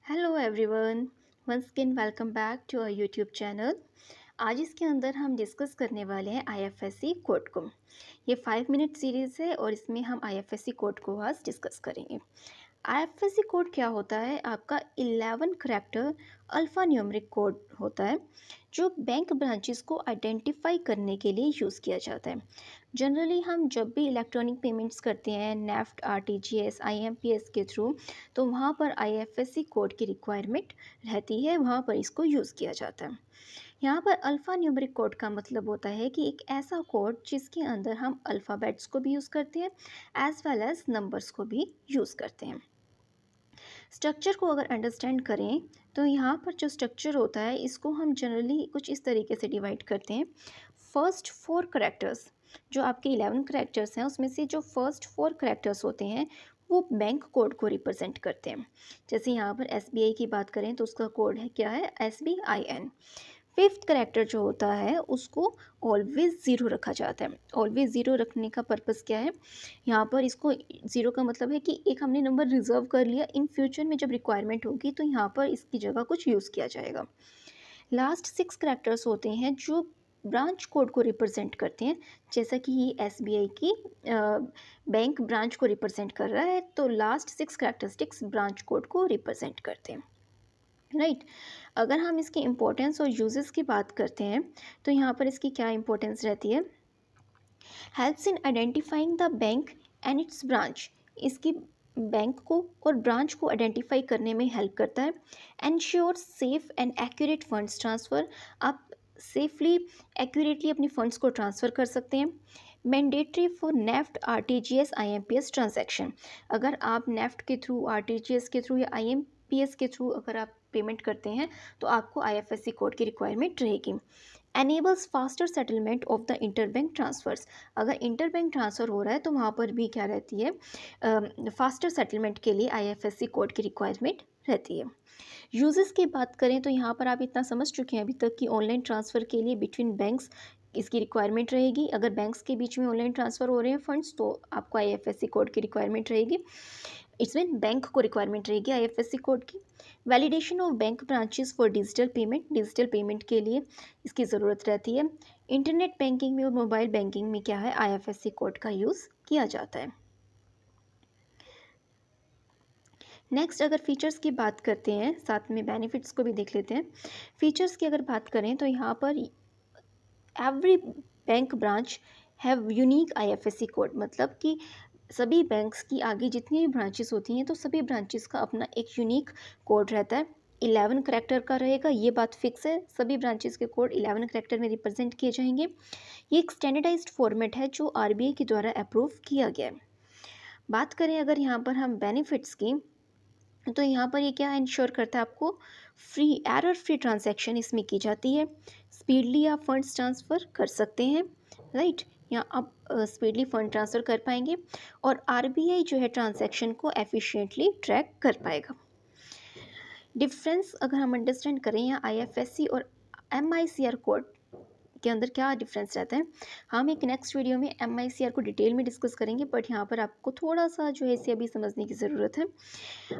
Hello everyone, once again welcome back to our YouTube channel. आज इसके अंदर हम डिस्कस करने वाले हैं आईएफएससी कोड को। ये 5 मिनट सीरीज़ है और इसमें हम आईएफएससी कोड को आज डिस्कस करेंगे। आईएफएससी कोड क्या होता है? आपका 11 करैक्टर अल्फ़ा न्यूमेरिक कोड होता है जो बैंक ब्रांचेस को आइडेंटिफाई करने के लिए यूज़ किया जाता है। जनरली हम जब भी इलेक्ट्रॉनिक पेमेंट्स करते हैं नेफ्ट, आरटीजीएस, आईएमपीएस के थ्रू, तो वहाँ पर आईएफएससी कोड की रिक्वायरमेंट रहती है, वहाँ पर इसको यूज़ किया जाता है। यहाँ पर अल्फ़ा न्यूमेरिक कोड का मतलब होता है कि एक ऐसा कोड जिसके अंदर हम अल्फ़ाबेट्स को भी यूज़ करते हैं एज वेल एज नंबर्स को भी यूज़ करते हैं। स्ट्रक्चर को अगर अंडरस्टैंड करें तो यहाँ पर जो स्ट्रक्चर होता है इसको हम जनरली कुछ इस तरीके से डिवाइड करते हैं। फर्स्ट 4 करैक्टर्स, जो आपके 11 करैक्टर्स हैं उसमें से जो फर्स्ट 4 करैक्टर्स होते हैं वो बैंक कोड को रिप्रेजेंट करते हैं। जैसे यहाँ पर एसबीआई की बात करें तो उसका कोड है क्या है, SBIN। फिफ्थ करैक्टर जो होता है उसको ऑलवेज ज़ीरो रखा जाता है। ऑलवेज ज़ीरो रखने का पर्पस क्या है? यहाँ पर इसको ज़ीरो का मतलब है कि एक हमने नंबर रिजर्व कर लिया, इन फ्यूचर में जब रिक्वायरमेंट होगी तो यहाँ पर इसकी जगह कुछ यूज़ किया जाएगा। लास्ट 6 करैक्टर्स होते हैं जो ब्रांच कोड को रिप्रेजेंट करते हैं। जैसा कि ये एसबीआई की बैंक ब्रांच को रिप्रेजेंट कर रहा है, तो लास्ट 6 करैक्टरिस्टिक्स ब्रांच कोड को रिप्रेजेंट करते हैं, राइट। अगर हम इसकी इम्पोर्टेंस और यूजेस की बात करते हैं तो यहाँ पर इसकी क्या इम्पोर्टेंस रहती है? Helps in identifying the bank and it's branch. इसकी बैंक को और ब्रांच को आइडेंटिफाई करने में हेल्प करता है। Ensure safe and accurate funds transfer. आप सेफली एक्यूरेटली अपनी फंड्स को ट्रांसफ़र कर सकते हैं। Mandatory for NEFT, RTGS, IMPS transaction. अगर आप नेफ्ट के थ्रू, आरटीजीएस के थ्रू या आईएमपीएस के थ्रू अगर आप पेमेंट करते हैं तो आपको आईएफएससी कोड की रिक्वायरमेंट रहेगी। Enables faster settlement of the interbank transfers. अगर इंटरबैंक ट्रांसफ़र हो रहा है तो वहाँ पर भी क्या रहती है, फास्टर सेटलमेंट के लिए आईएफएससी कोड की रिक्वायरमेंट रहती है। यूजेस की बात करें तो यहाँ पर आप इतना समझ चुके हैं अभी तक कि ऑनलाइन ट्रांसफ़र के लिए बिटवीन बैंक्स इसकी रिक्वायरमेंट रहेगी। अगर बैंक्स के बीच में ऑनलाइन ट्रांसफ़र हो रहे हैं फंड्स तो आपको आईएफएससी कोड की रिक्वायरमेंट रहेगी। इसमें बैंक को रिक्वायरमेंट रहेगी आईएफएससी कोड की। Validation of bank branches for digital payment. Digital payment के लिए इसकी ज़रूरत रहती है। इंटरनेट बैंकिंग में और मोबाइल बैंकिंग में क्या है, आईएफएससी कोड का यूज़ किया जाता है। नेक्स्ट अगर फीचर्स की बात करते हैं, साथ में बेनिफिट्स को भी देख लेते हैं। फीचर्स की अगर बात करें तो यहाँ पर every bank branch have unique IFSC code, मतलब कि सभी बैंक्स की आगे जितनी भी ब्रांचेस होती हैं तो सभी ब्रांचेस का अपना एक यूनिक कोड रहता है। 11 करैक्टर का रहेगा, ये बात फिक्स है। सभी ब्रांचेस के कोड 11 करैक्टर में रिप्रेजेंट किए जाएंगे। ये एक स्टैंडर्डाइज्ड फॉर्मेट है जो आरबीआई के द्वारा अप्रूव किया गया है। बात करें अगर यहाँ पर हम बेनिफिट्स की, तो यहाँ पर ये क्या इंश्योर करता है, आपको फ्री, एरर फ्री ट्रांजैक्शन इसमें की जाती है। स्पीडली आप फंड्स ट्रांसफ़र कर सकते हैं, राइट। यहाँ आप स्पीडली फंड ट्रांसफ़र कर पाएंगे और आरबीआई जो है ट्रांजैक्शन को एफिशिएंटली ट्रैक कर पाएगा। डिफरेंस अगर हम अंडरस्टैंड करें यहाँ आईएफएससी और एमआईसीआर कोड के अंदर क्या डिफरेंस रहता है, हम एक नेक्स्ट वीडियो में एमआईसीआर को डिटेल में डिस्कस करेंगे, बट यहाँ पर आपको थोड़ा सा जो है इसे अभी समझने की ज़रूरत है।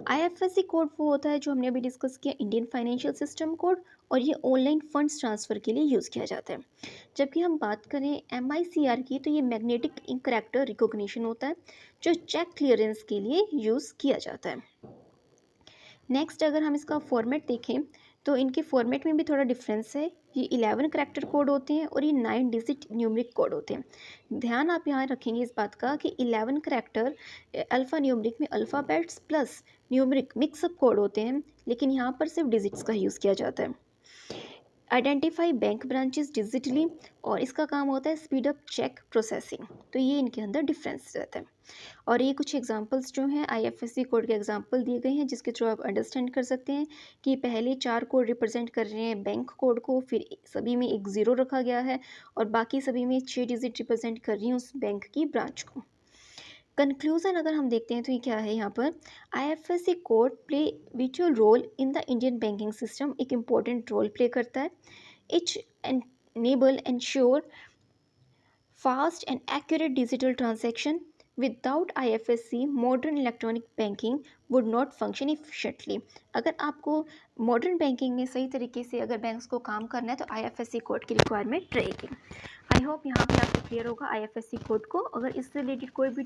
आईएफएससी कोड वो होता है जो हमने अभी डिस्कस किया, इंडियन फाइनेंशियल सिस्टम कोड, और ये ऑनलाइन फंड्स ट्रांसफ़र के लिए यूज़ किया जाता है। जबकि हम बात करें एमआईसीआर की तो ये मैग्नेटिक इंक करैक्टर रिकॉग्निशन होता है जो चेक क्लियरेंस के लिए यूज़ किया जाता है। नेक्स्ट अगर हम इसका फॉर्मेट देखें तो इनके फॉर्मेट में भी थोड़ा डिफरेंस है। ये 11 करैक्टर कोड होते हैं और ये 9 डिजिट न्यूमरिक कोड होते हैं। ध्यान आप यहाँ रखेंगे इस बात का कि 11 करैक्टर अल्फ़ा न्यूमरिक में alphabets plus numeric mix up code होते हैं, लेकिन यहाँ पर सिर्फ डिजिट्स का यूज़ किया जाता है। आइडेंटिफाई बैंक ब्रांचेस डिजिटली, और इसका काम होता है स्पीड अप चेक प्रोसेसिंग। तो ये इनके अंदर डिफरेंस रहता है। और ये कुछ एग्जांपल्स जो हैं आईएफएससी कोड के एग्जांपल दिए गए हैं जिसके थ्रू आप अंडरस्टैंड कर सकते हैं कि पहले 4 कोड रिप्रेजेंट कर रहे हैं बैंक कोड को, फिर सभी में एक ज़ीरो रखा गया है और बाकी सभी में 6 डिजिट रिप्रेजेंट कर रही हैं उस बैंक की ब्रांच को। कंक्लूज़न अगर हम देखते हैं तो ये क्या है, यहाँ पर आईएफएससी कोड प्ले विचुअल role in the Indian banking system, एक इम्पॉर्टेंट रोल प्ले करता है। Each enable ensure fast and accurate digital transaction, without IFSC modern electronic banking would not function efficiently. अगर आपको मॉडर्न बैंकिंग में सही तरीके से अगर बैंक्स को काम करना है तो IFSC कोड की रिक्वायरमेंट रहेगी। आई होप यहाँ पे आपको क्लियर होगा IFSC कोड को। अगर इससे रिलेटेड कोई भी